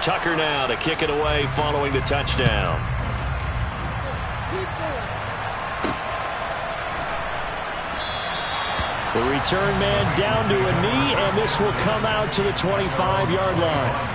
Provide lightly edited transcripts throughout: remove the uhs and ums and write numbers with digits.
Tucker now to kick it away following the touchdown. The return man down to a knee, and this will come out to the 25-yard line.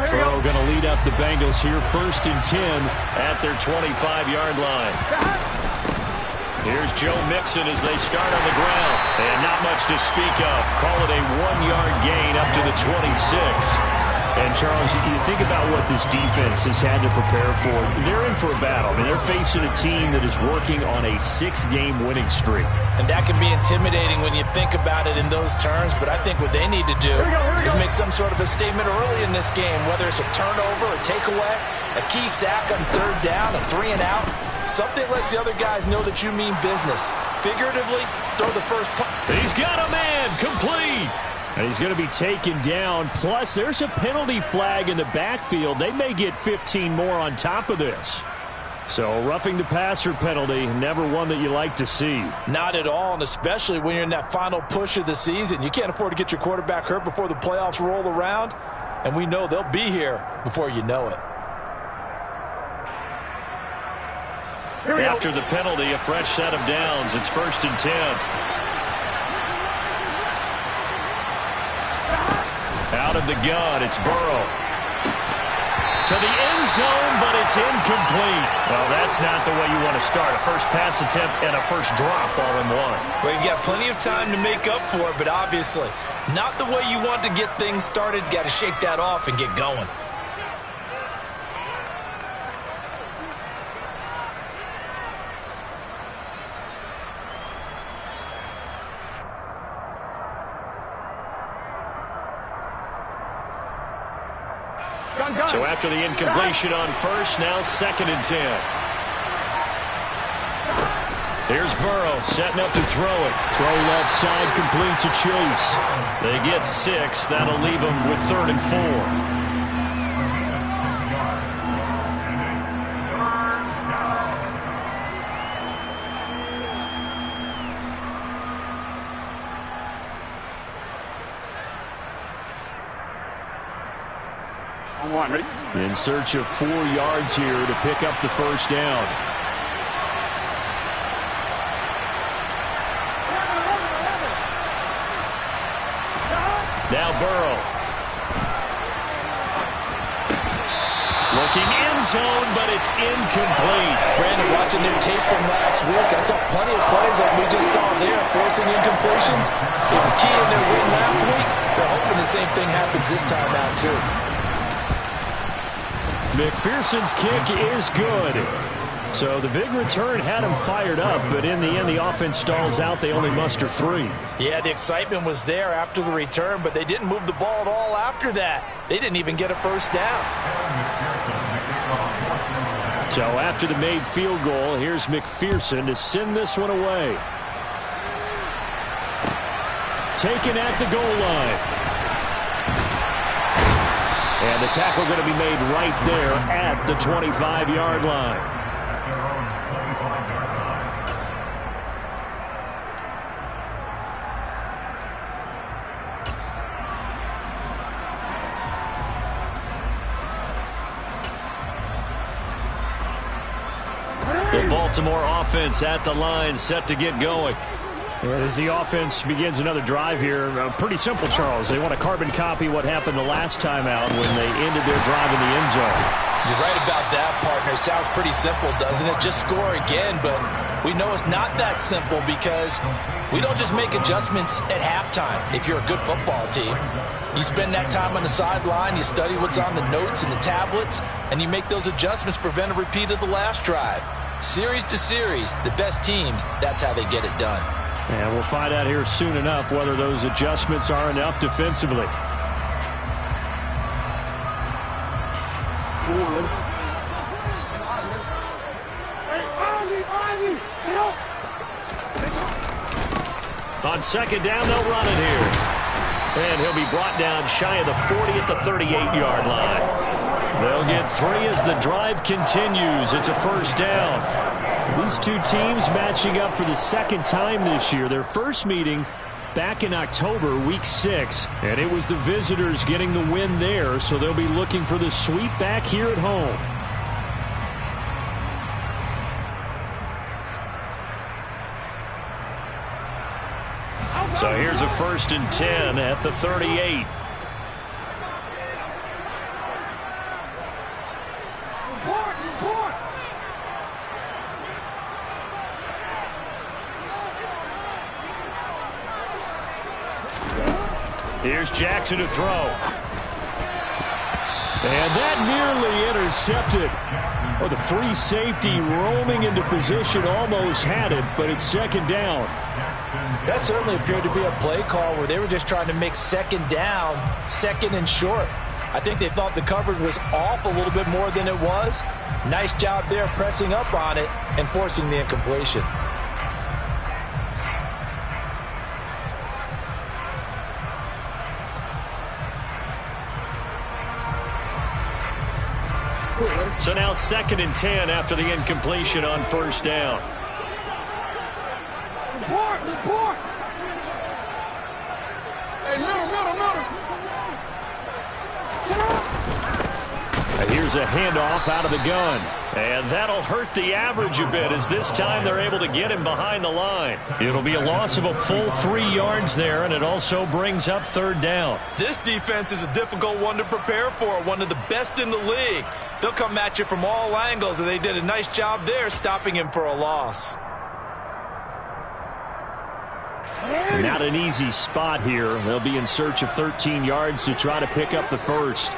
Burrow going to lead up the Bengals here, 1st and 10 at their 25-yard line. Here's Joe Mixon as they start on the ground. And not much to speak of. Call it a 1-yard gain up to the 26. And, Charles, you think about what this defense has had to prepare for. They're in for a battle. I mean, they're facing a team that is working on a 6-game winning streak. And that can be intimidating when you think about it in those terms. But I think what they need to do is make some sort of a statement early in this game, whether it's a turnover, a takeaway, a key sack on 3rd down, a 3-and-out. Something lets the other guys know that you mean business. Figuratively, throw the first punch. He's got a man complete. And he's going to be taken down. Plus, there's a penalty flag in the backfield. They may get 15 more on top of this. So, roughing the passer penalty, never one that you like to see. Not at all, and especially when you're in that final push of the season. You can't afford to get your quarterback hurt before the playoffs roll around. And we know they'll be here before you know it. After the penalty, a fresh set of downs. It's 1st and 10. Out of the gun, it's Burrow. To the end zone, but it's incomplete. Well, that's not the way you want to start. A first pass attempt and a first drop all in one. Well, you've got plenty of time to make up for it, but obviously not the way you want to get things started. Got to shake that off and get going. So after the incompletion on first, now 2nd and 10. Here's Burrow setting up to throw it. Throw left side complete to Chase. They get 6. That'll leave them with 3rd and 4. In search of 4 yards here to pick up the first down. Now Burrow. Looking end zone, but it's incomplete. Brandon, watching their tape from last week, I saw plenty of plays like we just saw there, forcing incompletions. It was key in their win last week. They're hoping the same thing happens this time out, too. McPherson's kick is good. So the big return had him fired up, but in the end, the offense stalls out. They only muster 3. Yeah, the excitement was there after the return, but they didn't move the ball at all after that. They didn't even get a first down. So after the made field goal, here's McPherson to send this one away. Taken at the goal line. And the tackle going to be made right there at the 25-yard line. The Baltimore offense at the line, set to get going. And as the offense begins another drive here, pretty simple, Charles. They want to carbon copy what happened the last time out when they ended their drive in the end zone. You're right about that, partner. Sounds pretty simple, doesn't it? Just score again, but we know it's not that simple because we don't just make adjustments at halftime if you're a good football team. You spend that time on the sideline, you study what's on the notes and the tablets, and you make those adjustments to prevent a repeat of the last drive. Series to series, the best teams, that's how they get it done. And we'll find out here soon enough whether those adjustments are enough defensively. On second down, they'll run it here. And he'll be brought down shy of the 40 at the 38-yard line. They'll get 3 as the drive continues. It's a first down. These two teams matching up for the second time this year. Their first meeting back in October, week 6. And it was the visitors getting the win there, so they'll be looking for the sweep back here at home. So here's a 1st and 10 at the 38. Here's Jackson to throw. And that nearly intercepted. Oh, the free safety roaming into position almost had it, but it's second down. That certainly appeared to be a play call where they were just trying to make second down, second and short. I think they thought the coverage was off a little bit more than it was. Nice job there pressing up on it and forcing the incompletion. So now 2nd and 10 after the incompletion on first down. Report. Hey, middle. Sit up. And here's a handoff out of the gun. And that'll hurt the average a bit as this time they're able to get him behind the line. It'll be a loss of a full 3 yards there, and it also brings up 3rd down. This defense is a difficult one to prepare for, one of the best in the league. They'll come at you from all angles, and they did a nice job there stopping him for a loss. Not an easy spot here. They'll be in search of 13 yards to try to pick up the first.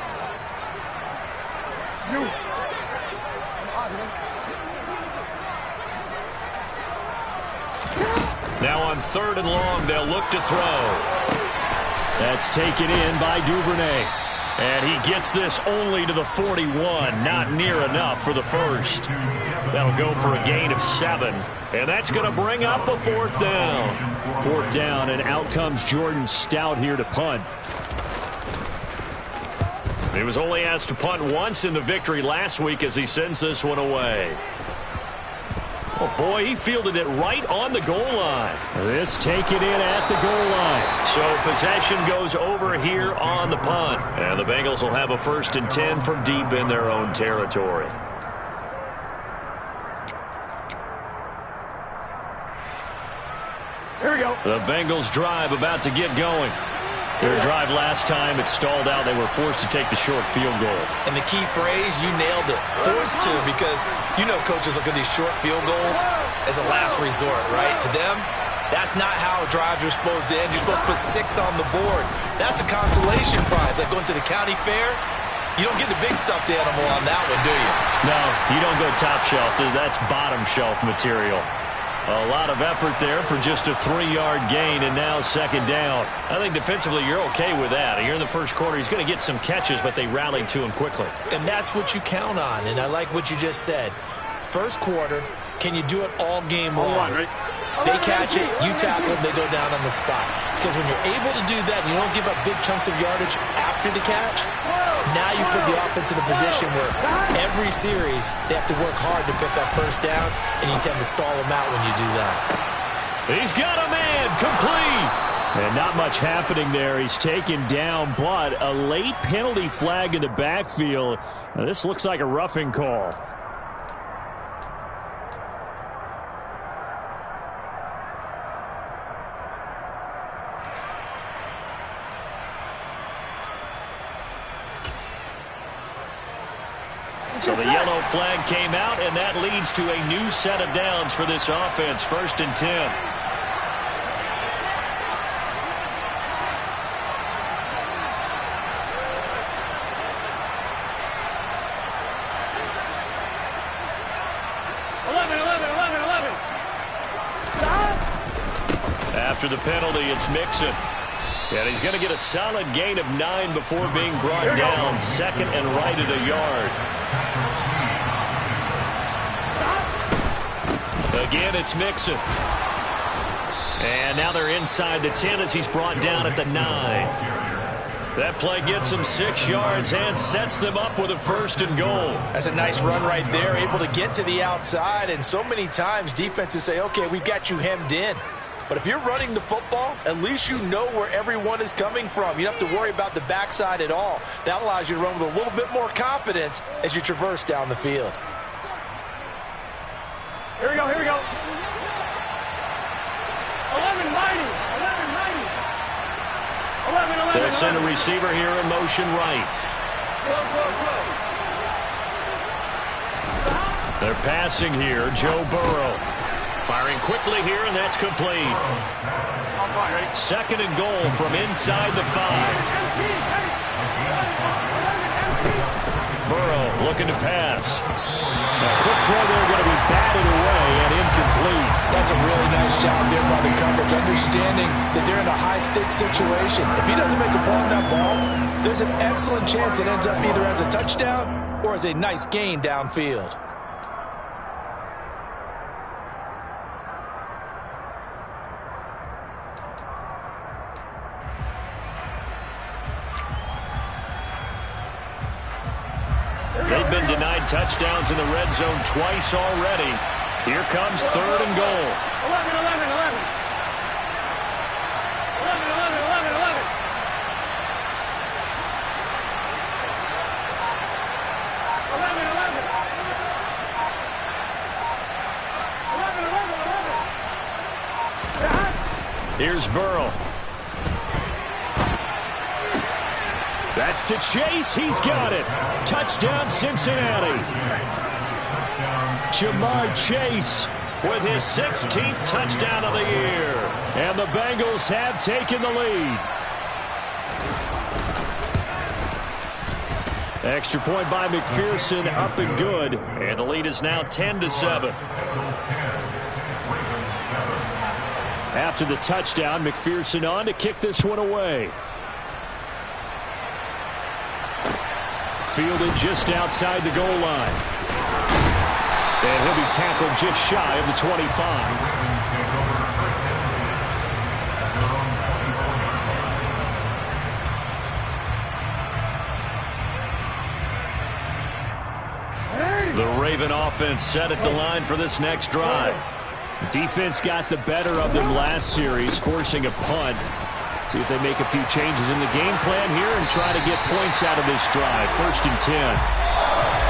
Now on 3rd and long, they'll look to throw. That's taken in by Duvernay. And he gets this only to the 41. Not near enough for the first. That'll go for a gain of 7. And that's going to bring up a 4th down. 4th down, and out comes Jordan Stout here to punt. He was only asked to punt once in the victory last week as he sends this one away. Oh, boy, he fielded it right on the goal line. This taken in at the goal line. So possession goes over here on the punt. And the Bengals will have a 1st and 10 from deep in their own territory. Here we go. The Bengals drive about to get going. Their drive last time, it stalled out. They were forced to take the short field goal. And the key phrase, you nailed it. Forced to, because you know coaches look at these short field goals as a last resort, right? To them, that's not how drives are supposed to end. You're supposed to put 6 on the board. That's a consolation prize. Like going to the county fair, you don't get the big stuffed animal on that one, do you? No, you don't go top shelf. That's bottom shelf material. A lot of effort there for just a 3-yard gain, and now 2nd down. I think defensively you're okay with that. Here in the first quarter, he's going to get some catches, but they rallied to him quickly. And that's what you count on, and I like what you just said. First quarter, can you do it all game long? They catch it, you tackle them, they go down on the spot. Because when you're able to do that and you don't give up big chunks of yardage after the catch, now you put the offense in a position where every series they have to work hard to pick up first downs, and you tend to stall them out when you do that. He's got a man, complete. And not much happening there. He's taken down, but a late penalty flag in the backfield. Now, this looks like a roughing call. So the yellow flag came out, and that leads to a new set of downs for this offense. 1st and 10. After the penalty, it's Mixon. And he's going to get a solid gain of 9 before being brought down. 2nd and right at a yard. Again, it's Mixon. And now they're inside the 10 as he's brought down at the 9. That play gets him 6 yards and sets them up with a 1st and goal. That's a nice run right there, able to get to the outside. And so many times defenses say, okay, we've got you hemmed in. But if you're running the football, at least you know where everyone is coming from. You don't have to worry about the backside at all. That allows you to run with a little bit more confidence as you traverse down the field. Here we go, here we go. 1190. 1190. They'll send a receiver here in motion right. They're passing here. Joe Burrow. Firing quickly here, and that's complete. 2nd and goal from inside the 5. Burrow looking to pass. A quick throw there, going to be batted away and incomplete. That's a really nice job there by the coverage, understanding that they're in a high-stakes situation. If he doesn't make a play on that ball, there's an excellent chance it ends up either as a touchdown or as a nice gain downfield. They've been denied touchdowns in the red zone twice already. Here comes 3rd and goal. 11. Here's Burrow. That's to Chase. He's got it. Touchdown, Cincinnati. Jamar Chase with his 16th touchdown of the year. And the Bengals have taken the lead. Extra point by McPherson, up and good. And the lead is now 10-7. After the touchdown, McPherson on to kick this one away. Fielded just outside the goal line. And he'll be tackled just shy of the 25. The Raven offense set at the line for this next drive. Defense got the better of them last series, forcing a punt. See if they make a few changes in the game plan here and try to get points out of this drive. 1st and 10.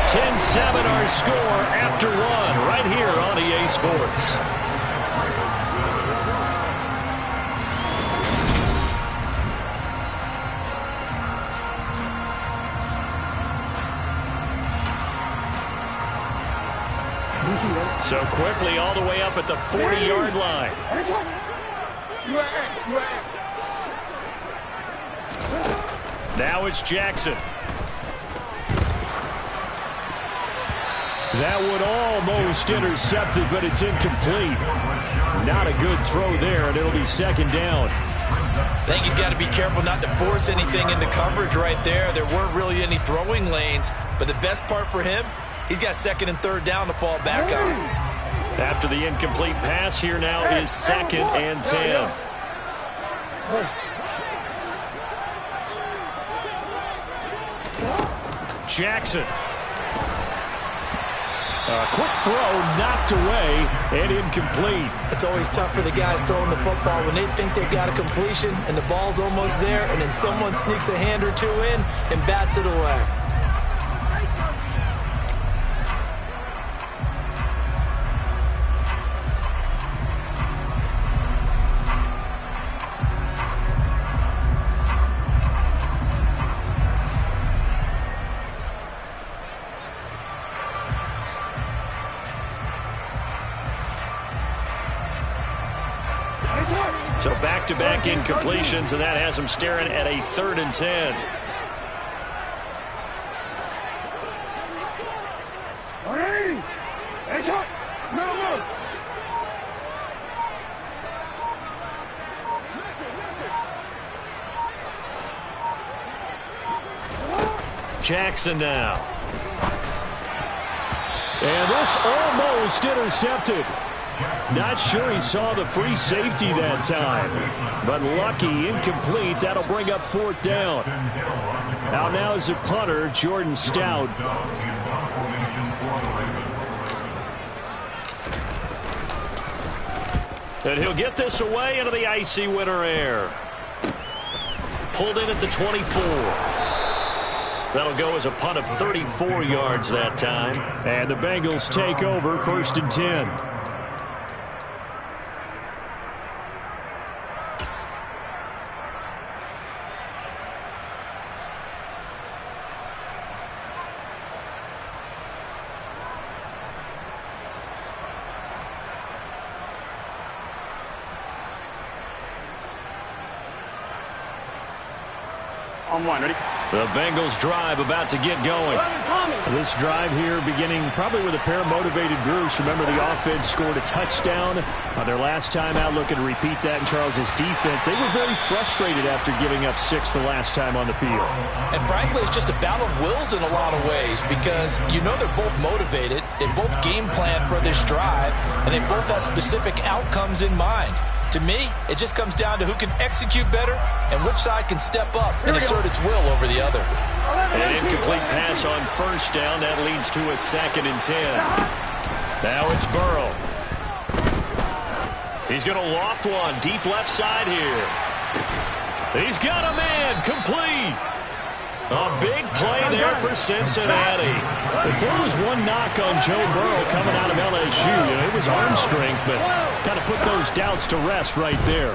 10-7 our score after 1 right here on EA Sports. So quickly all the way up at the 40-yard line. Now it's Jackson. That would almost intercept it, but it's incomplete. Not a good throw there, and it'll be 2nd down. I think he's got to be careful not to force anything into coverage right there. There weren't really any throwing lanes, but the best part for him, he's got 2nd and 3rd down to fall back on. After the incomplete pass, here now is 2nd and 10. Jackson. A quick throw knocked away and incomplete. It's always tough for the guys throwing the football when they think they've got a completion and the ball's almost there, and then someone sneaks a hand or two in and bats it away. So back-to-back incompletions, and that has him staring at a 3rd and 10. Jackson now. And this almost intercepted. Not sure he saw the free safety that time. But lucky, incomplete. That'll bring up 4th down. Now is the punter, Jordan Stout. And he'll get this away into the icy winter air. Pulled in at the 24. That'll go as a punt of 34 yards that time. And the Bengals take over 1st and 10. On one, ready? The Bengals drive about to get going. This drive here beginning probably with a pair of motivated groups. Remember, the offense scored a touchdown on their last time out. Looking to repeat that in Charles's defense. They were very frustrated after giving up 6 the last time on the field. And frankly, it's just a battle of wills in a lot of ways because you know they're both motivated. They both game plan for this drive, and they both have specific outcomes in mind. To me, it just comes down to who can execute better and which side can step up and assert its will over the other. An incomplete pass on 1st down. That leads to a 2nd and 10. Now it's Burrow. He's going to loft one deep left side here. He's got a man. Complete. A big play there for Cincinnati. If there was one knock on Joe Burrow coming out of LSU, it was arm strength, but kind of put those doubts to rest right there.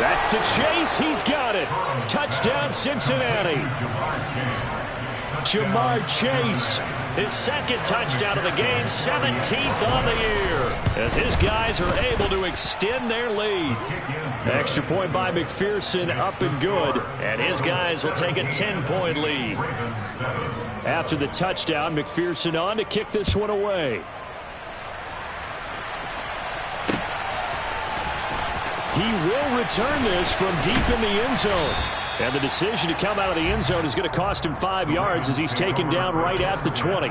That's to Chase. He's got it. Touchdown, Cincinnati. Jamar Chase, his 2nd touchdown of the game, 17th on the year, as his guys are able to extend their lead. Extra point by McPherson, up and good, and his guys will take a 10-point lead. After the touchdown, McPherson on to kick this one away. He will return this from deep in the end zone. And the decision to come out of the end zone is going to cost him 5 yards as he's taken down right at the 20.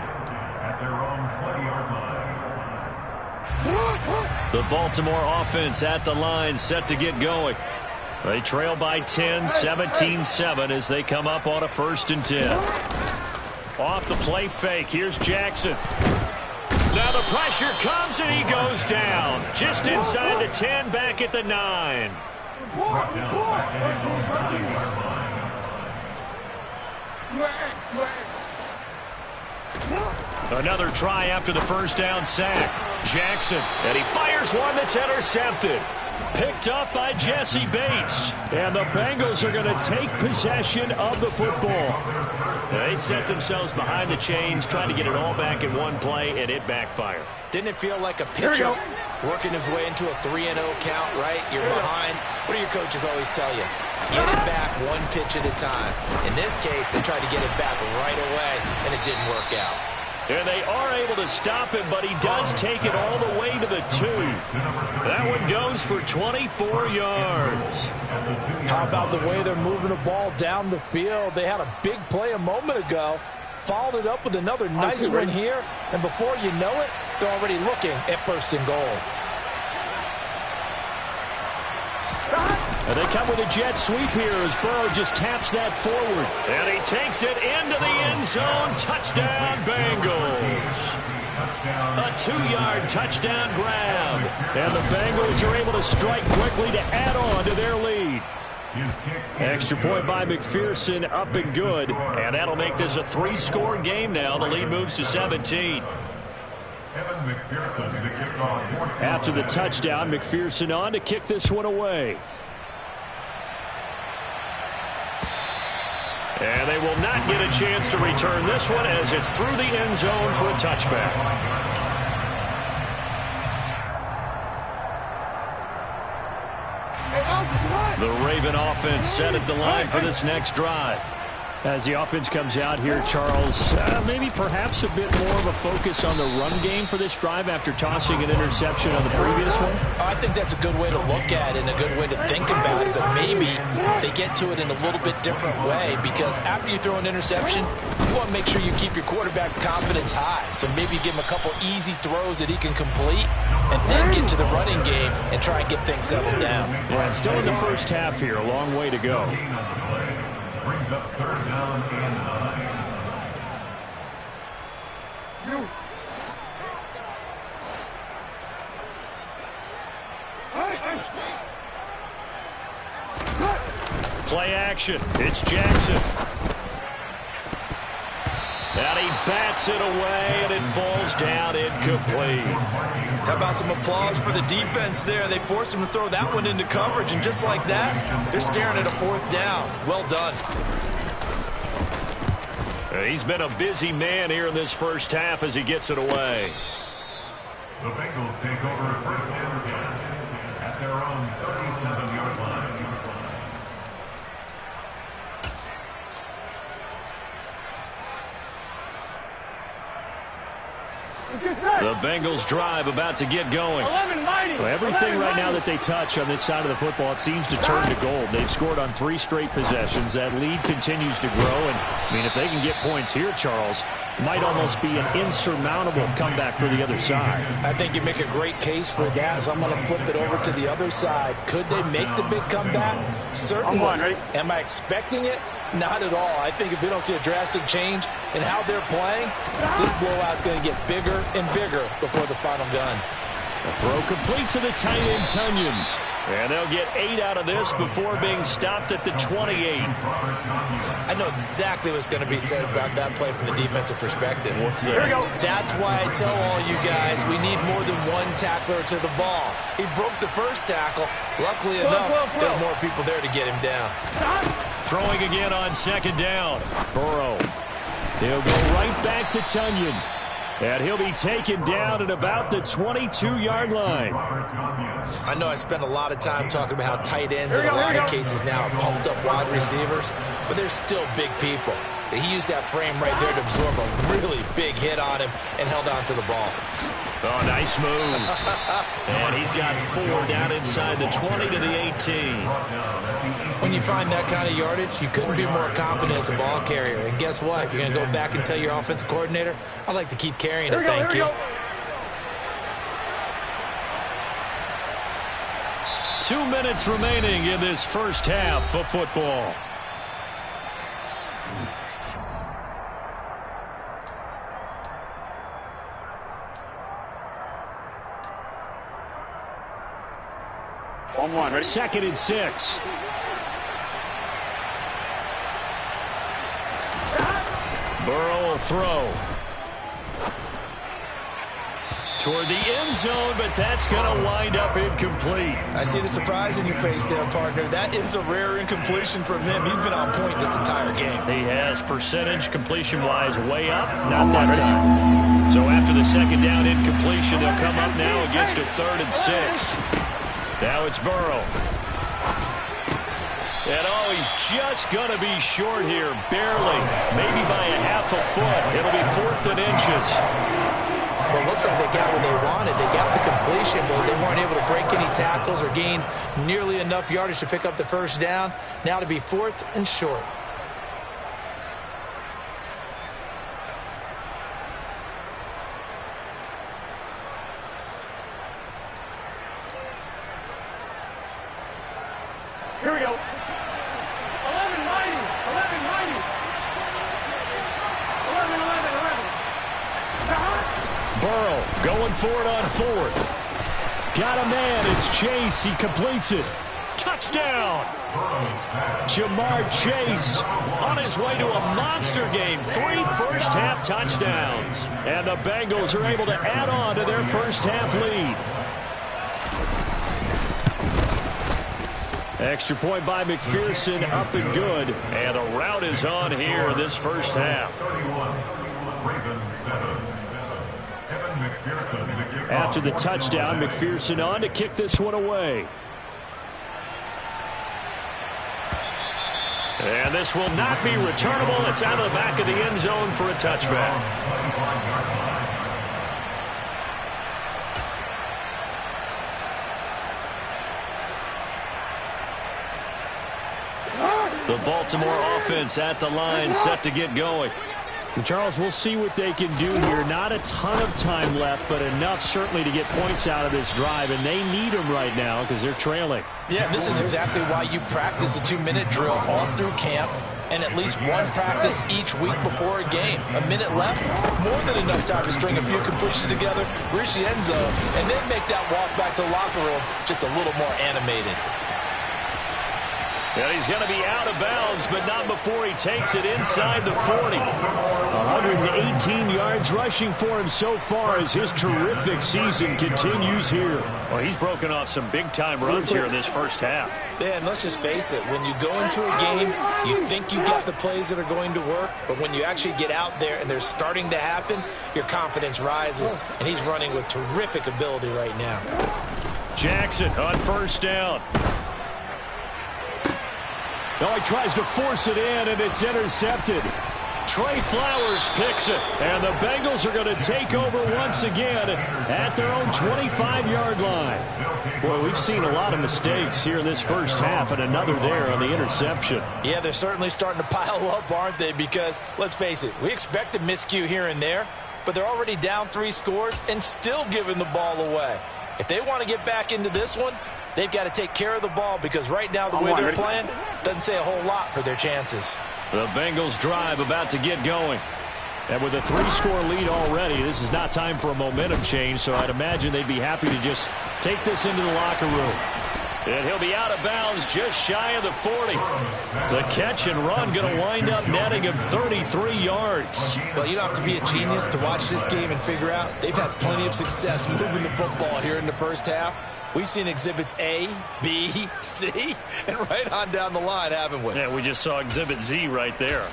The Baltimore offense at the line, set to get going. They trail by 10, 17-7 as they come up on a 1st and 10. Off the play fake, here's Jackson. Now the pressure comes and he goes down. Just inside the 10, back at the 9. Another try after the 1st down sack. Jackson, and he fires one that's intercepted. Picked up by Jesse Bates. And the Bengals are going to take possession of the football. They set themselves behind the chains, trying to get it all back in one play, and it backfired. Didn't it feel like a pitcher working his way into a 3-0 count, right? You're behind. What do your coaches always tell you? Get it back one pitch at a time. In this case, they tried to get it back right away, and it didn't work out. And they are able to stop him, but he does take it all the way to the 2. That one goes for 24 yards. How about the way they're moving the ball down the field? They had a big play a moment ago, followed it up with another nice one here, and before you know it, they're already looking at 1st and goal. And they come with a jet sweep here as Burrow just taps that forward. And he takes it into the end zone. Touchdown, Bengals. A 2-yard touchdown grab. And the Bengals are able to strike quickly to add on to their lead. Extra point by McPherson, up and good. And that'll make this a 3-score game now. The lead moves to 17. After the touchdown, McPherson on to kick this one away. And they will not get a chance to return this one as it's through the end zone for a touchback. The Raven offense set at the line for this next drive. As the offense comes out here, Charles, maybe perhaps a bit more of a focus on the run game for this drive after tossing an interception on the previous one? I think that's a good way to look at it and a good way to think about it, but maybe they get to it in a little bit different way, because after you throw an interception, you want to make sure you keep your quarterback's confidence high. So maybe give him a couple easy throws that he can complete and then get to the running game and try and get things settled down. Yeah, it's still in the first half here. A long way to go. Brings up 3rd down and 9. Play action. It's Jackson. And he bats it away, and it falls down incomplete. How about some applause for the defense there? They forced him to throw that one into coverage, and just like that, they're staring at a 4th down. Well done. He's been a busy man here in this first half as he gets it away. The Bengals take over 1st and 10 at their own 37-yard line. The Bengals drive about to get going. Well, everything right now that they touch on this side of the football, it seems to turn to gold. They've scored on 3 straight possessions. That lead continues to grow. And, I mean, if they can get points here, Charles, might almost be an insurmountable comeback for the other side. I think you make a great case for that, so I'm going to flip it over to the other side. Could they make the big comeback? Certainly. Am I expecting it? Not at all. I think if we don't see a drastic change in how they're playing, this blowout's going to get bigger and bigger before the final gun. A throw complete to the tight end, Tunyon. And they'll get 8 out of this before being stopped at the 28. I know exactly what's going to be said about that play from the defensive perspective. Here we go. That's why I tell all you guys we need more than one tackler to the ball. He broke the first tackle. Luckily enough, there are more people there to get him down. Throwing again on 2nd down. Burrow. He'll go right back to Tunyon. And he'll be taken down at about the 22-yard line. I know I spent a lot of time talking about how tight ends in a lot of cases now are pumped up wide receivers, but they're still big people. He used that frame right there to absorb a really big hit on him and held on to the ball. Oh, nice move. And he's got 4 down inside the 20 to the 18. When you find that kind of yardage, you couldn't be more confident as a ball carrier. And guess what? You're going to go back and tell your offensive coordinator, I'd like to keep carrying it, thank you. 2 minutes remaining in this first half of football. On 2nd and 6. Burrow will throw. Toward the end zone, but that's going to wind up incomplete. I see the surprise in your face there, partner. That is a rare incompletion from him. He's been on point this entire game. He has percentage completion-wise way up. Not that time. So after the 2nd down incompletion, they'll come up now against a 3rd and 6. Now it's Burrow. And oh, he's just going to be short here, barely, maybe by a half a foot. It'll be 4th and inches. Well, it looks like they got what they wanted. They got the completion, but they weren't able to break any tackles or gain nearly enough yardage to pick up the 1st down. Now to be 4th and short. Here we go. 11-90. Burrow going for it on 4th. Got a man. It's Chase. He completes it. Touchdown. Jamar Chase on his way to a monster game. 3 first-half touchdowns. And the Bengals are able to add on to their first-half lead. Extra point by McPherson, up and good. And a rout is on here in this first half. After the touchdown, McPherson on to kick this one away. And this will not be returnable. It's out of the back of the end zone for a touchback. The Baltimore offense at the line, set to get going. And Charles, we'll see what they can do here. Not a ton of time left, but enough certainly to get points out of this drive, and they need them right now because they're trailing. Yeah, this is exactly why you practice a 2-minute drill all through camp and at least one practice each week before a game. A minute left, more than enough time to string a few completions together, reach the end zone, and then make that walk back to the locker room just a little more animated. And he's going to be out of bounds, but not before he takes it inside the 40. 118 yards rushing for him so far as his terrific season continues here. Well, he's broken off some big-time runs here in this first half. Yeah, and let's just face it. When you go into a game, you think you got the plays that are going to work, but when you actually get out there and they're starting to happen, your confidence rises, and he's running with terrific ability right now. Jackson on first down. No, he tries to force it in, and it's intercepted. Trey Flowers picks it. And the Bengals are going to take over once again at their own 25-yard line. Boy, we've seen a lot of mistakes here in this first half, and another there on the interception. Yeah, they're certainly starting to pile up, aren't they? Because, let's face it, we expect a miscue here and there, but they're already down 3 scores and still giving the ball away. If they want to get back into this one, they've got to take care of the ball because right now the way they're playing doesn't say a whole lot for their chances. The Bengals drive about to get going. And with a 3-score lead already, this is not time for a momentum change, so I'd imagine they'd be happy to just take this into the locker room. And he'll be out of bounds just shy of the 40. The catch and run going to wind up netting him 33 yards. Well, you don't have to be a genius to watch this game and figure out they've had plenty of success moving the football here in the first half. We've seen exhibits A, B, C, and right on down the line, haven't we? Yeah, we just saw exhibit Z right there.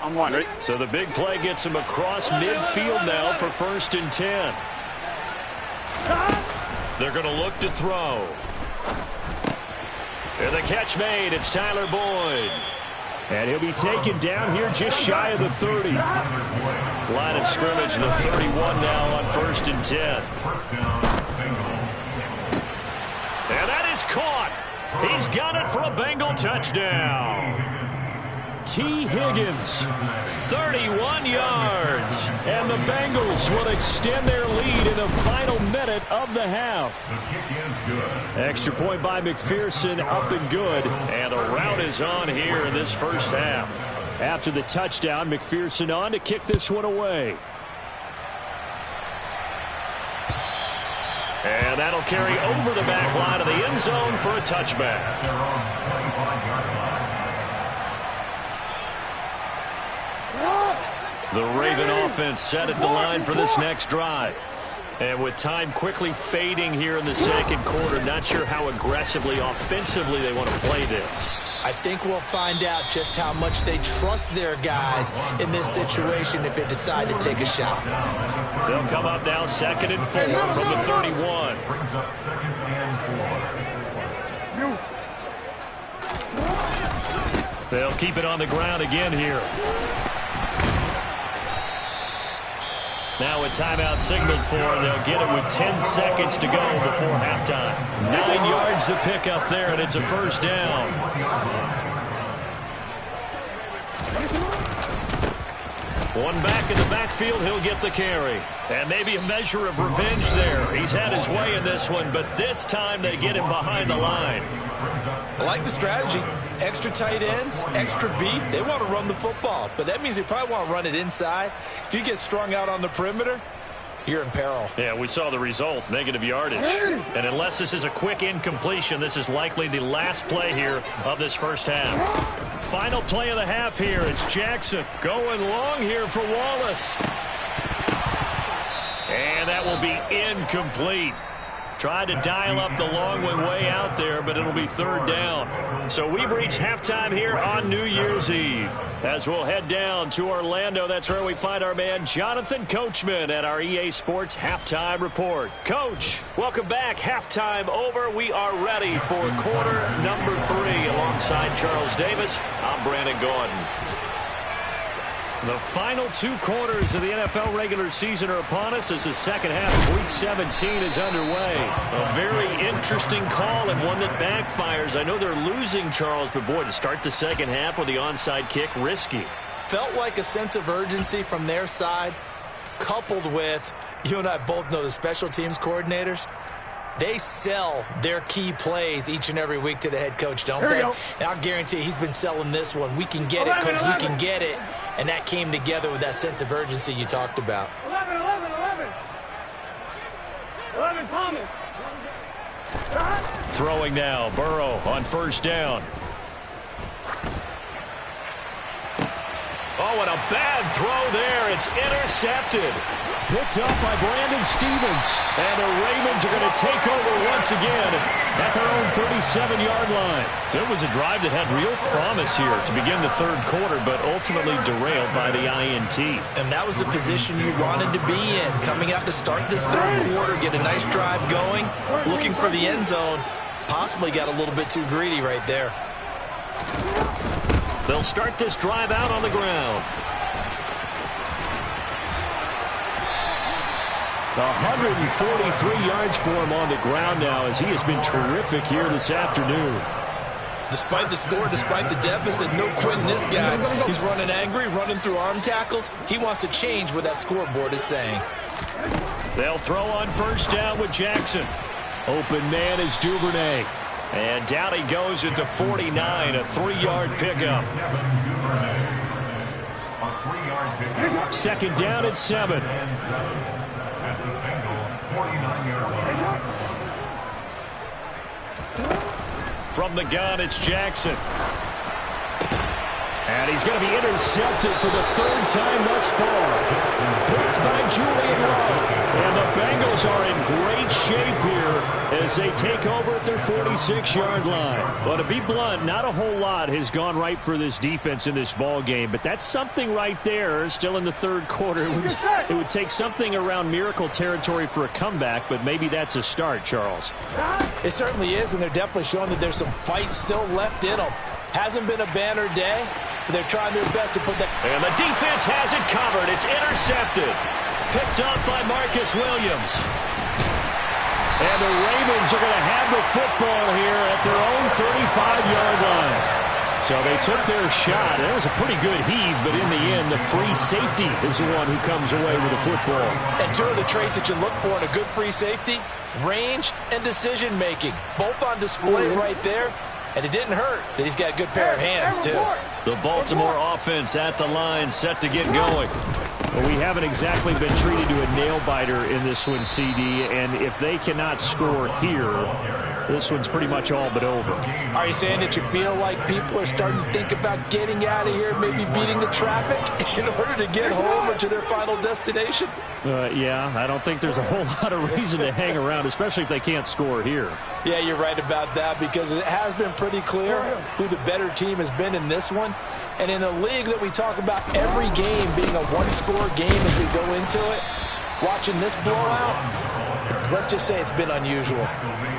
I'm wondering. So the big play gets him across midfield now for 1st and 10. They're going to look to throw. And the catch made. It's Tyler Boyd. And he'll be taken down here just shy of the 30. Line of scrimmage, the 31 now on 1st and 10. And that is caught. He's got it for a Bengal touchdown. T. Higgins, 31 yards. And the Bengals will extend their lead in the final minute of the half. Extra point by McPherson, up and good. And the route is on here in this first half. After the touchdown, McPherson on to kick this one away. And that'll carry over the back line of the end zone for a touchback. The Raven offense set at the line for this next drive. And with time quickly fading here in the second quarter, not sure how aggressively, offensively they want to play this. I think we'll find out just how much they trust their guys in this situation if they decide to take a shot. They'll come up now 2nd and 4 from the 31. They'll keep it on the ground again here. Now a timeout signaled for, and they'll get it with 10 seconds to go before halftime. 9 yards to pick up there, and it's a 1st down. One back in the backfield, he'll get the carry. And maybe a measure of revenge there. He's had his way in this one, but this time they get him behind the line. I like the strategy. Extra tight ends, extra beef. They want to run the football, but that means they probably want to run it inside. If you get strung out on the perimeter, you're in peril. Yeah, we saw the result, negative yardage. And unless this is a quick incompletion, this is likely the last play here of this first half. Final play of the half here. It's Jackson going long here for Wallace. And that will be incomplete. Tried to dial up the long way out there, but it'll be third down. So we've reached halftime here on New Year's Eve. As we'll head down to Orlando, that's where we find our man Jonathan Coachman at our EA Sports Halftime Report. Coach, welcome back. Halftime over. We are ready for quarter number 3. Alongside Charles Davis, I'm Brandon Gordon. The final 2 quarters of the NFL regular season are upon us as the second half of Week 17 is underway. A very interesting call and one that backfires. I know they're losing, Charles, but boy, to start the second half with the onside kick, risky. Felt like a sense of urgency from their side, coupled with, you and I both know the special teams coordinators, they sell their key plays each and every week to the head coach, don't they? And I'll guarantee he's been selling this one. We can get it, coach, we can get it. And that came together with that sense of urgency you talked about. 11, Thomas. Throwing now, Burrow on first down. Oh, and a bad throw there. It's intercepted. Picked up by Brandon Stevens. And the Ravens are going to take over once again at their own 37-yard line. So it was a drive that had real promise here to begin the third quarter, but ultimately derailed by the INT. And that was the position you wanted to be in. Coming out to start this third quarter, get a nice drive going, looking for the end zone. Possibly got a little bit too greedy right there. They'll start this drive out on the ground. 143 yards for him on the ground now as he has been terrific here this afternoon. Despite the score, despite the deficit, no quitting this guy. He's running angry, running through arm tackles. He wants to change what that scoreboard is saying. They'll throw on first down with Jackson. Open man is Duvernay. And down he goes at the 49, a 3-yard pickup. Second down at 7. From the gun, it's Jackson. And he's going to be intercepted for the 3rd time thus far. Picked by Julian Love. And the Bengals are in great shape here as they take over at their 46-yard line. Well, to be blunt, not a whole lot has gone right for this defense in this ball game, but that's something right there. Still in the third quarter. It would take something around miracle territory for a comeback, but maybe that's a start, Charles. It certainly is, and they're definitely showing that there's some fight still left in them. Hasn't been a banner day, but they're trying their best to put that. And the defense has it covered. It's intercepted. Picked up by Marcus Williams. And the Ravens are going to have the football here at their own 35-yard line. So they took their shot. That was a pretty good heave, but in the end, the free safety is the one who comes away with the football. And two of the traits that you look for in a good free safety, range and decision-making. Both on display right there. And it didn't hurt that he's got a good pair of hands, too. The Baltimore offense at the line, set to get going. Well, we haven't exactly been treated to a nail-biter in this one, CD, and if they cannot score here, this one's pretty much all but over. Are you saying that you feel like people are starting to think about getting out of here, maybe beating the traffic in order to get home or to their final destination? Yeah, I don't think there's a whole lot of reason to hang around, especially if they can't score here. Yeah, you're right about that, because it has been pretty clear who the better team has been in this one. And in a league that we talk about every game being a one-score game as we go into it, watching this blowout, let's just say it's been unusual.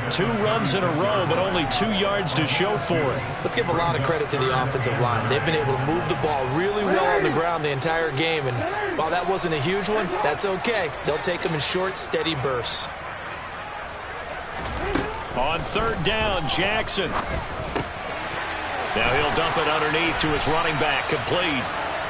2 runs in a row, but only 2 yards to show for it. Let's give a lot of credit to the offensive line. They've been able to move the ball really well on the ground the entire game. And while that wasn't a huge one, that's okay. They'll take them in short, steady bursts. On third down, Jackson. Now he'll dump it underneath to his running back, complete.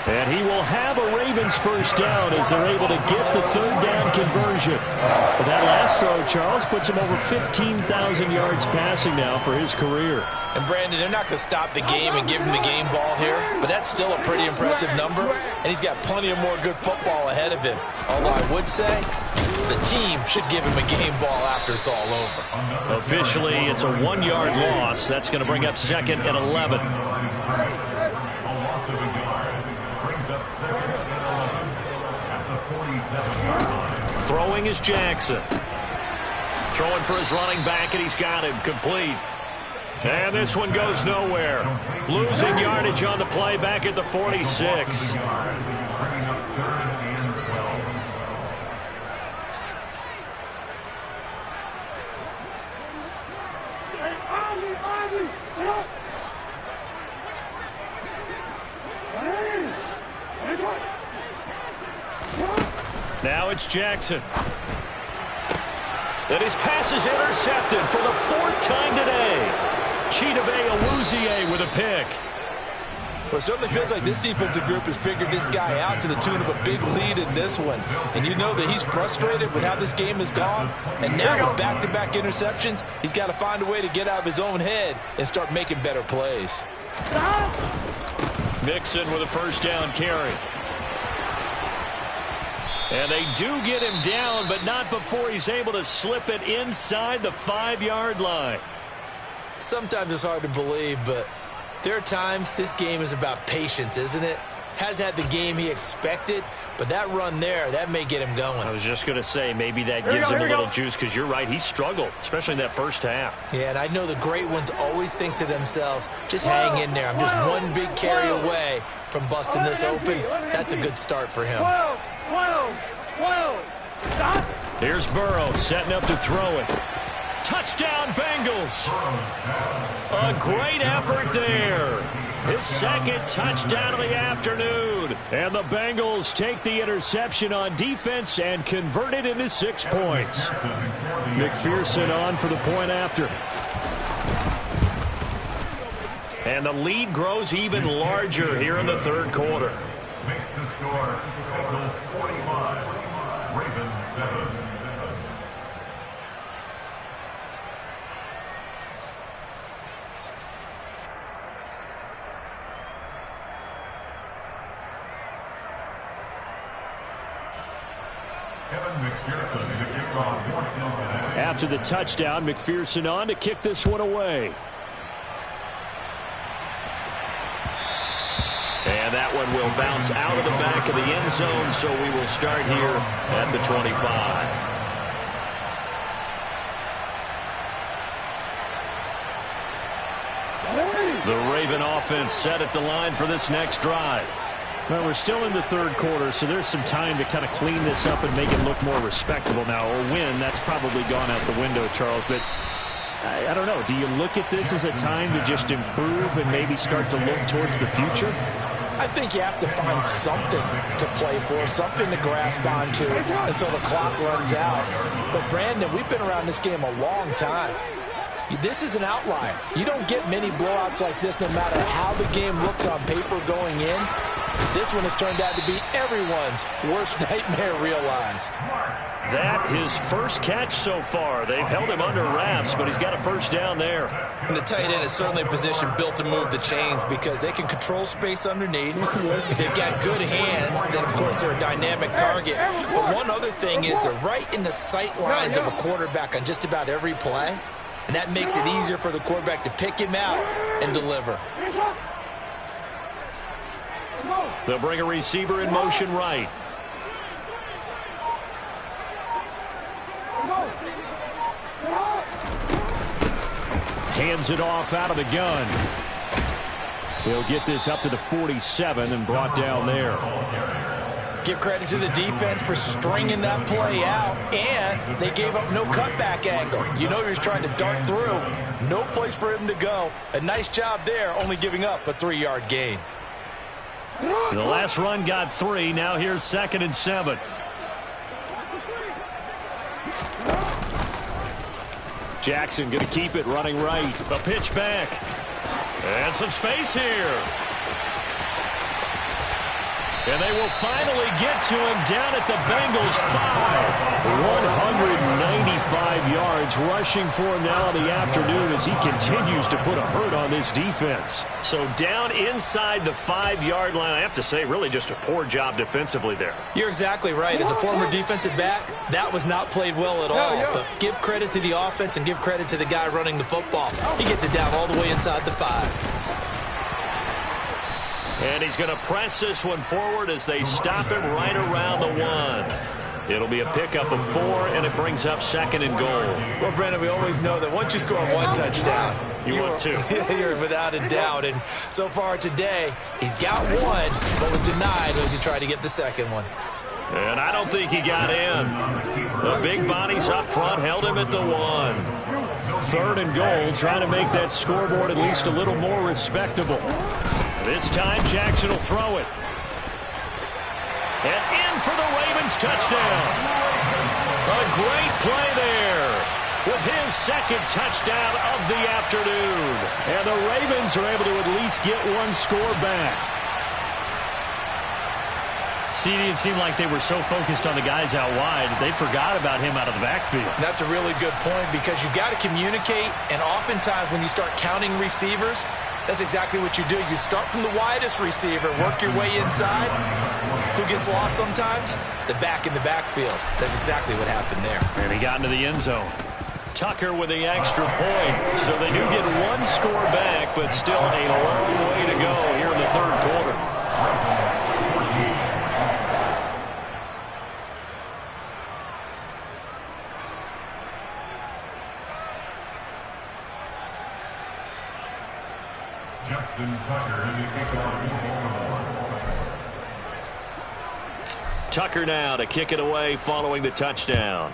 And he will have a Ravens first down as they're able to get the third down conversion. But that last throw, Charles, puts him over 15,000 yards passing now for his career. And Brandon, they're not going to stop the game and give him the game ball here, but that's still a pretty impressive number, and he's got plenty of more good football ahead of him. Although I would say the team should give him a game ball after it's all over. Officially, it's a 1-yard loss. That's going to bring up second and 11. Throwing is Jackson. Throwing for his running back, and he's got him complete. And this one goes nowhere. Losing yardage on the play back at the 46. Now it's Jackson. And his pass is intercepted for the 4th time today. Chidobe Awuzie with a pick. Well, it certainly feels like this defensive group has figured this guy out to the tune of a big lead in this one. And you know that he's frustrated with how this game has gone. And now with back-to-back interceptions, he's got to find a way to get out of his own head and start making better plays. Mixon with a first down carry. And they do get him down, but not before he's able to slip it inside the 5-yard line. Sometimes it's hard to believe, but there are times this game is about patience, isn't it? Has had the game he expected, but that run there, that may get him going. I was just going to say, maybe that gives him a little juice, because you're right, he struggled, especially in that first half. Yeah, and I know the great ones always think to themselves, just hang in there. I'm just one big carry away from busting this open. That's a good start for him. Here's Burrow setting up to throw it. Touchdown, Bengals. A great effort there. His 2nd touchdown of the afternoon. And the Bengals take the interception on defense and convert it into 6 points. McPherson on for the point after. And the lead grows even larger here in the 3rd quarter. Makes the score Bengals 45, Ravens 7. After the touchdown, McPherson on to kick this one away. And that one will bounce out of the back of the end zone, so we will start here at the 25. The Raven offense set at the line for this next drive. Well, we're still in the 3rd quarter, so there's some time to kind of clean this up and make it look more respectable now. Or win, that's probably gone out the window, Charles. But I don't know. Do you look at this as a time to just improve and maybe start to look towards the future? I think you have to find something to play for, something to grasp onto until the clock runs out. But, Brandon, we've been around this game a long time. This is an outlier. You don't get many blowouts like this no matter how the game looks on paper going in. This one has turned out to be everyone's worst nightmare realized. That his first catch so far. They've held him under wraps, but he's got a first down there. And the tight end is certainly a position built to move the chains because they can control space underneath. If they've got good hands, then, of course, they're a dynamic target. But one other thing is they're right in the sight lines of a quarterback on just about every play. And that makes it easier for the quarterback to pick him out and deliver. They'll bring a receiver in motion right. Hands it off out of the gun. He'll get this up to the 47 and brought down there. Give credit to the defense for stringing that play out, and they gave up no cutback angle. You know he was trying to dart through. No place for him to go. A nice job there, only giving up a 3-yard gain. The last run got 3. Now here's 2nd and 7. Jackson going to keep it running right. A pitch back. And some space here. And they will finally get to him down at the Bengals 5. 195 yards rushing for him now in the afternoon as he continues to put a hurt on this defense. So down inside the 5-yard line, I have to say, really just a poor job defensively there. You're exactly right. As a former defensive back, that was not played well at all. But give credit to the offense and give credit to the guy running the football. He gets it down all the way inside the 5. And he's going to press this one forward as they stop him right around the 1. It'll be a pickup of 4, and it brings up 2nd and goal. Well, Brandon, we always know that once you score 1 touchdown, you want 2. You're without a doubt. And so far today, he's got 1, but was denied as he tried to get the 2nd one. And I don't think he got in. The big bodies up front held him at the 1. 3rd and goal, trying to make that scoreboard at least a little more respectable. This time, Jackson will throw it. And in for the Ravens touchdown. A great play there with his 2nd touchdown of the afternoon. And the Ravens are able to at least get 1 score back. It seemed like they were so focused on the guys out wide, they forgot about him out of the backfield. That's a really good point because you've got to communicate, and oftentimes when you start counting receivers, that's exactly what you do. You start from the widest receiver, work your way inside. Who gets lost sometimes? The back in the backfield. That's exactly what happened there. And he got into the end zone. Tucker with the extra point. So they do get 1 score back, but still a long way to go here in the 3rd quarter. Tucker now to kick it away following the touchdown.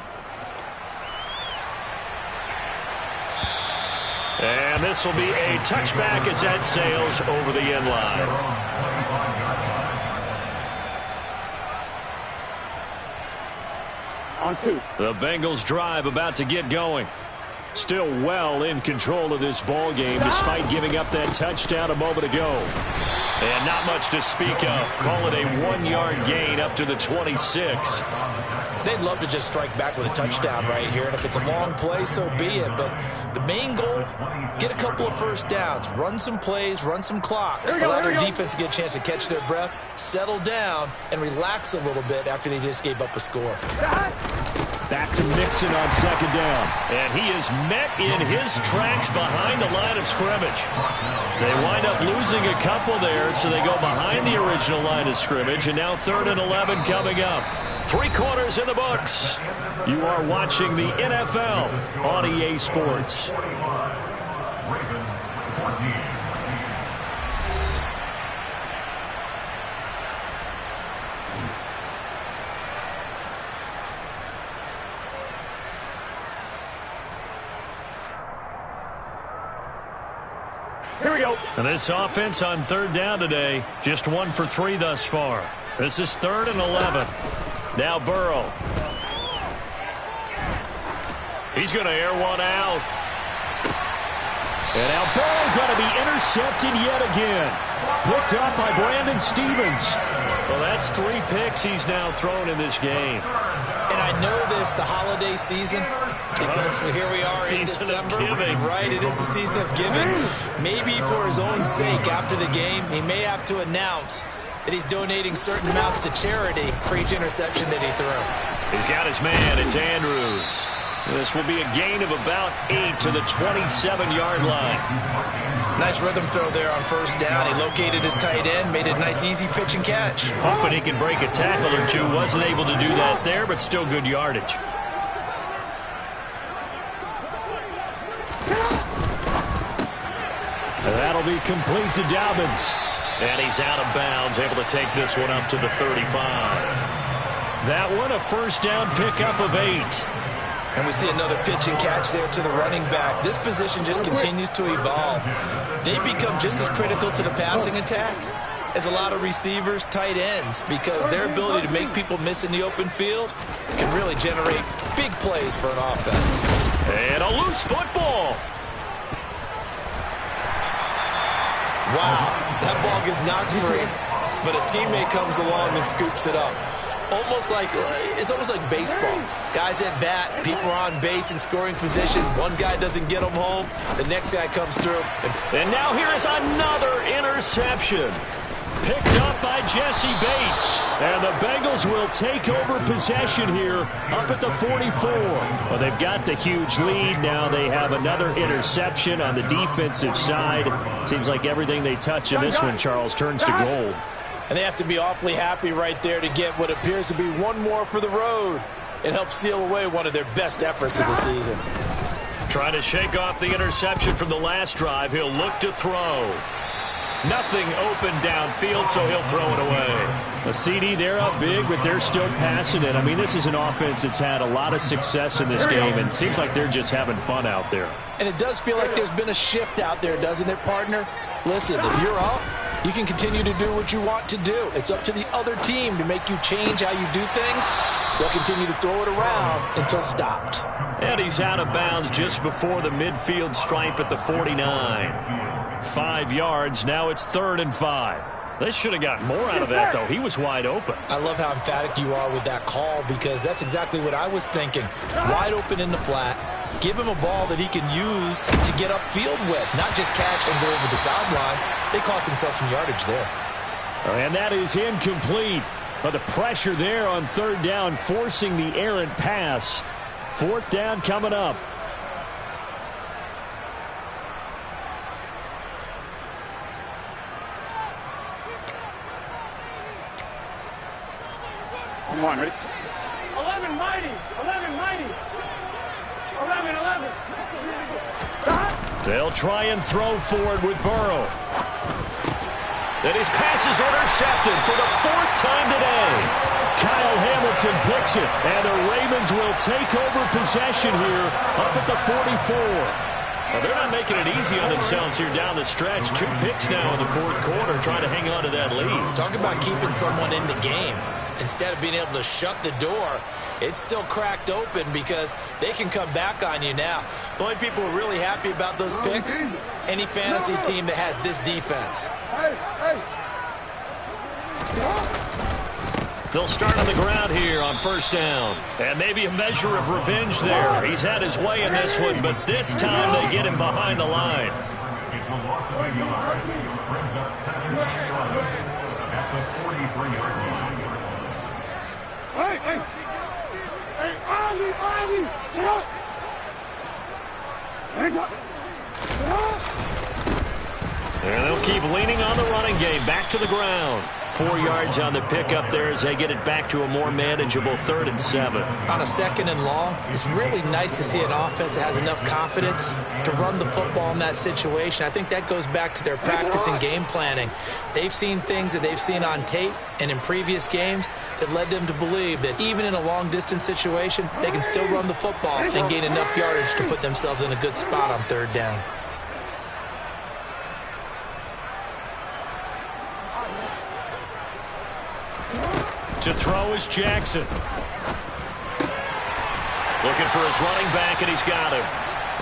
And this will be a touchback as that sails over the end line. On 2. The Bengals drive about to get going. Still well in control of this ball game despite giving up that touchdown a moment ago. And not much to speak of. Call it a 1-yard gain up to the 26. They'd love to just strike back with a touchdown right here, and if it's a long play, so be it. But the main goal, get a couple of first downs, run some plays, run some clock, allow their defense to get a chance to catch their breath, settle down, and relax a little bit after they just gave up a score. Back to Mixon on 2nd down. And he is met in his tracks behind the line of scrimmage. They wind up losing a couple there, so they go behind the original line of scrimmage, and now 3rd and 11 coming up. 3 quarters in the books. You are watching the NFL on EA Sports. Ravens 14. Here we go. And this offense on 3rd down today, just 1 for 3 thus far. This is 3rd and 11. Now Burrow. He's going to air one out. And now Burrow going to be intercepted yet again. Picked up by Brandon Stevens. Well, that's 3 picks he's now thrown in this game. And I know this, the holiday season, because here we are in December. Right, it is the season of giving. Maybe for his own sake, after the game, he may have to announce that he's donating certain amounts to charity for each interception that he threw. He's got his man. It's Andrews. This will be a gain of about 8 to the 27-yard line. Nice rhythm throw there on 1st down. He located his tight end, made a nice easy pitch and catch. Hoping he can break a tackle or two. Wasn't able to do that there, but still good yardage. That'll be complete to Dobbins. And he's out of bounds, able to take this one up to the 35. That one a 1st down pickup of 8. And we see another pitch and catch there to the running back. This position just continues to evolve. They become just as critical to the passing attack as a lot of receivers, tight ends, because their ability to make people miss in the open field can really generate big plays for an offense. And a loose football. Wow, that ball gets knocked free, but a teammate comes along and scoops it up. It's almost like baseball. Guys at bat, people are on base in scoring position. One guy doesn't get them home, the next guy comes through. And now here is another interception. Picked up by Jesse Bates. And the Bengals will take over possession here up at the 44. Well, they've got the huge lead. Now they have another interception on the defensive side. Seems like everything they touch in this one, Charles, turns to gold. And they have to be awfully happy right there to get what appears to be one more for the road and help seal away one of their best efforts of the season. Trying to shake off the interception from the last drive. He'll look to throw. Nothing open downfield, so he'll throw it away. A CD, they're up big, but they're still passing it. I mean, this is an offense that's had a lot of success in this game, and it seems like they're just having fun out there. And it does feel like there's been a shift out there, doesn't it, partner? Listen, if you're up, you can continue to do what you want to do. It's up to the other team to make you change how you do things. They'll continue to throw it around until stopped. And he's out of bounds just before the midfield stripe at the 49. 5 yards. Now it's 3rd and 5. They should have got more out of that, though. He was wide open. I love how emphatic you are with that call because that's exactly what I was thinking. Wide open in the flat. Give him a ball that he can use to get upfield with, not just catch and go over the sideline. They cost themselves some yardage there. And that is incomplete. But the pressure there on 3rd down, forcing the errant pass. 4th down coming up. Come on, ready? 11 mighty. 11 mighty. 11. They'll try and throw forward with Burrow. And his pass is intercepted for the 4th time today. Kyle Hamilton picks it, and the Ravens will take over possession here up at the 44. Well, they're not making it easy on themselves here down the stretch. 2 picks now in the 4th quarter, trying to hang on to that lead. Talk about keeping someone in the game. Instead of being able to shut the door, it's still cracked open because they can come back on you now. The only people who are really happy about those picks, any fantasy team that has this defense. They'll start on the ground here on 1st down. And maybe a measure of revenge there. He's had his way in this one, but this time they get him behind the line. It's a loss of a yard. Brings up 2nd and 11 at the 43-yard line. Hey, Ozzy, sit up. And they'll keep leaning on the running game. Back to the ground. 4 yards on the pickup there as they get it back to a more manageable 3rd and 7. On a 2nd and long, it's really nice to see an offense that has enough confidence to run the football in that situation. I think that goes back to their practice and game planning. They've seen things that they've seen on tape and in previous games that led them to believe that even in a long-distance situation, they can still run the football and gain enough yardage to put themselves in a good spot on 3rd down. To throw is Jackson. Looking for his running back, and he's got him.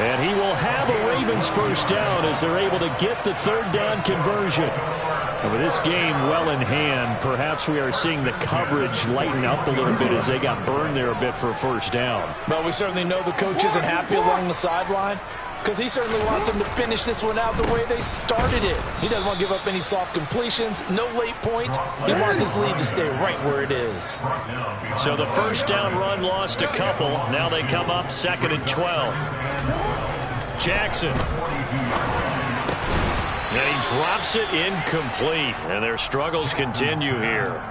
And he will have a Ravens 1st down as they're able to get the 3rd down conversion. And with this game well in hand, perhaps we are seeing the coverage lighten up a little bit as they got burned there a bit for a 1st down. Well, we certainly know the coach isn't happy along the sideline because he certainly wants them to finish this one out the way they started it. He doesn't want to give up any soft completions, no late points. He wants his lead to stay right where it is. So the 1st down run lost a couple. Now they come up 2nd and 12. Jackson. And he drops it incomplete. And their struggles continue here.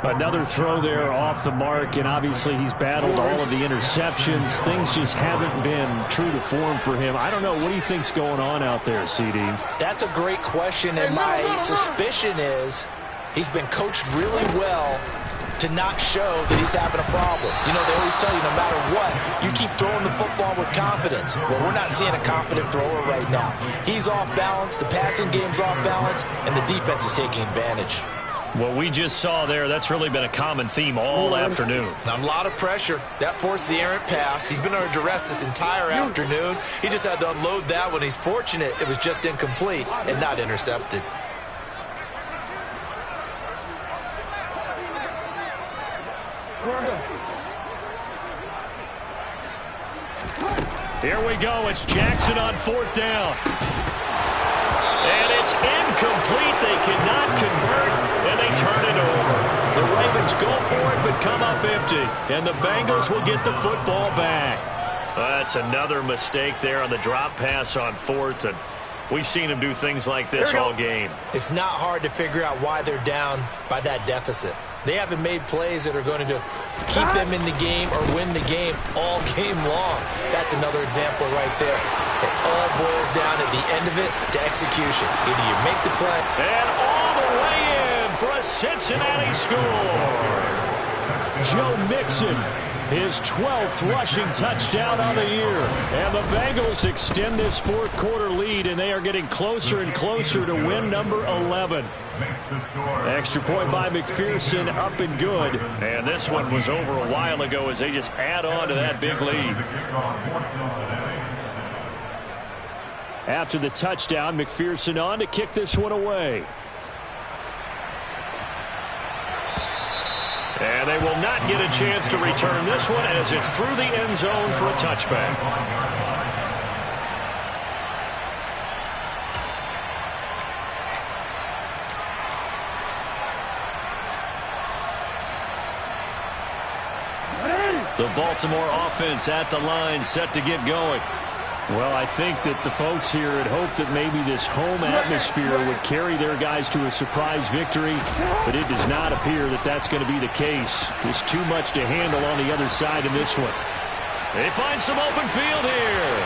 Another throw there off the mark, and obviously he's battled all of the interceptions. Things just haven't been true to form for him. I don't know. What do you think's going on out there, CD? That's a great question, and my suspicion is he's been coached really well to not show that he's having a problem. You know, they always tell you no matter what, you keep throwing the football with confidence. Well, we're not seeing a confident thrower right now. He's off balance, the passing game's off balance, and the defense is taking advantage. What we just saw there, that's really been a common theme all afternoon. A lot of pressure. That forced the errant pass. He's been under duress this entire afternoon. He just had to unload that one. He's fortunate it was just incomplete and not intercepted. Here we go. It's Jackson on 4th down. And it's incomplete. They cannot convert, and they turn it over. The Ravens go for it, but come up empty. And the Bengals will get the football back. That's another mistake there on the drop pass on 4th. And We've seen him do things like this all game. It's not hard to figure out why they're down by that deficit. They haven't made plays that are going to keep them in the game or win the game all game long. That's another example right there. It all boils down at the end of it to execution. Either you make the play. And all the way in for a Cincinnati score. Joe Mixon, his 12th rushing touchdown on the year. And the Bengals extend this fourth quarter lead, and they are getting closer and closer to win number 11. Extra point by McPherson, up and good. And this one was over a while ago as they just add on to that big lead. After the touchdown, McPherson on to kick this one away. And they will not get a chance to return this one as it's through the end zone for a touchback. The Baltimore offense at the line, set to get going. Well, I think that the folks here had hoped that maybe this home atmosphere would carry their guys to a surprise victory, but it does not appear that that's going to be the case. There's too much to handle on the other side in this one. They find some open field here.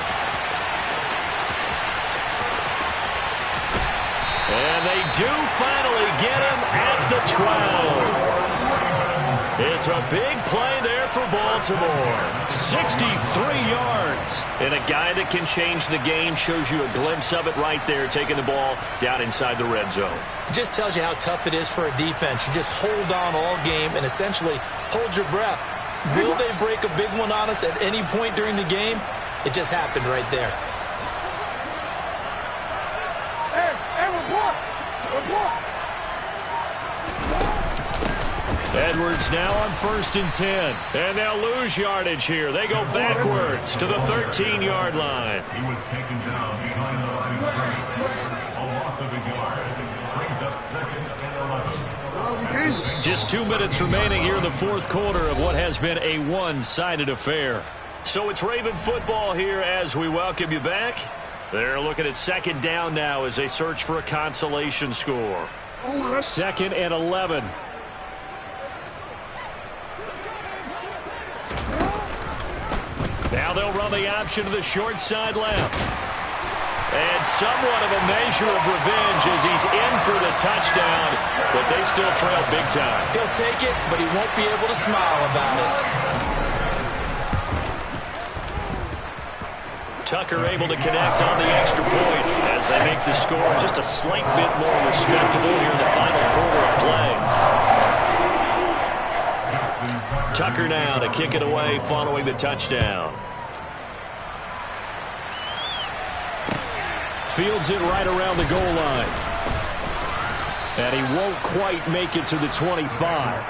And they do finally get him at the 12. It's a big play there for Baltimore. 63 yards. And a guy that can change the game, shows you a glimpse of it right there, taking the ball down inside the red zone. It just tells you how tough it is for a defense. You just hold on all game and essentially hold your breath. Will they break a big one on us at any point during the game? It just happened right there. Edwards now on 1st and 10. And they'll lose yardage here. They go backwards to the 13-yard line. He was taken down behind the line of scrimmage. A loss of a yard brings up 2nd and 11. Just 2 minutes remaining here in the fourth quarter of what has been a one-sided affair. So it's Raven football here as we welcome you back. They're looking at 2nd down now as they search for a consolation score. 2nd and 11. Now they'll run the option to the short side left. And somewhat of a measure of revenge as he's in for the touchdown, but they still trail big time. He'll take it, but he won't be able to smile about it. Tucker able to connect on the extra point as they make the score just a slight bit more respectable here in the final quarter of play. Tucker now to kick it away following the touchdown. Fields it right around the goal line. And he won't quite make it to the 25.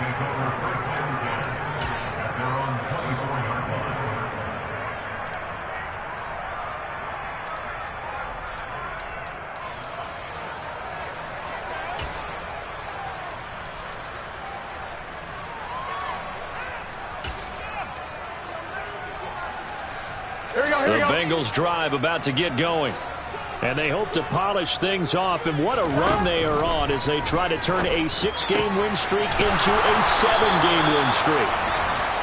The Bengals drive about to get going. And they hope to polish things off, and what a run they are on as they try to turn a 6-game win streak into a 7-game win streak.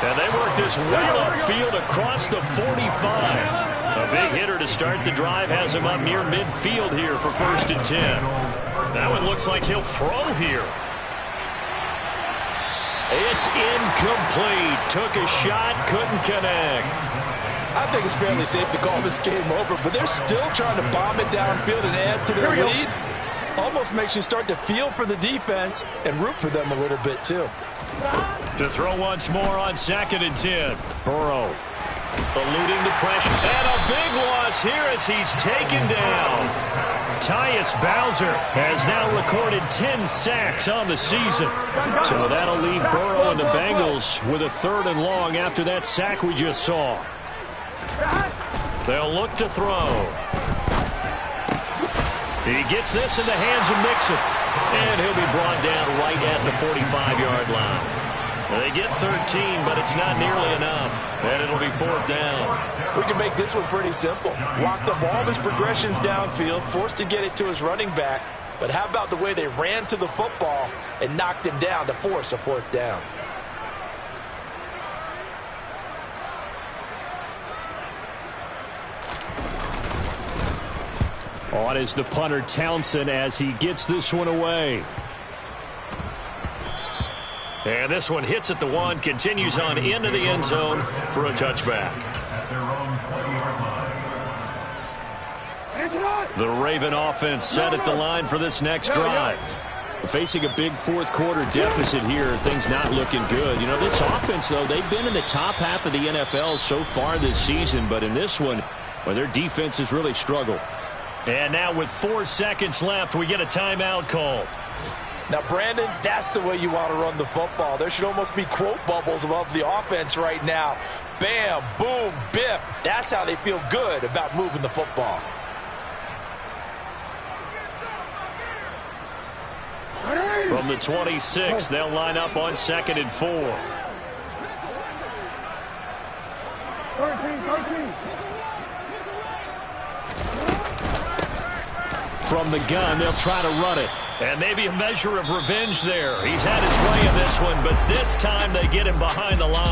And they work this well upfield across the 45. A big hitter to start the drive has him up near midfield here for 1st and 10. That one looks like he'll throw here. It's incomplete. Took a shot, couldn't connect. I think it's fairly safe to call this game over, but they're still trying to bomb it downfield and add to their lead. Almost makes you start to feel for the defense and root for them a little bit, too. To throw once more on 2nd and 10. Burrow eluding the pressure. And a big loss here as he's taken down. Tyus Bowser has now recorded 10 sacks on the season. So that'll leave Burrow and the Bengals with a 3rd and long after that sack we just saw. They'll look to throw. He gets this in the hands of Mixon. And he'll be brought down right at the 45-yard line. They get 13, but it's not nearly enough, and it'll be fourth down. We can make this one pretty simple. Locked up all of his progressions downfield, forced to get it to his running back. But how about the way they ran to the football and knocked him down to force a fourth down? On is the punter Townsend as he gets this one away. And this one hits at the 1, continues on into the end zone for a touchback. At their own 20-yard line. The Raven offense set at the line for this next drive. Facing a big fourth quarter deficit here, things not looking good. You know, this offense, though, they've been in the top half of the NFL so far this season, but in this one, well, their defense has really struggled. And now with 4 seconds left, we get a timeout call. Now, Brandon, that's the way you want to run the football. There should almost be quote bubbles above the offense right now. Bam, boom, biff. That's how they feel good about moving the football. From the 26, they'll line up on 2nd and 4. 13. From the gun, they'll try to run it. And maybe a measure of revenge there. He's had his way in this one, but this time they get him behind the line.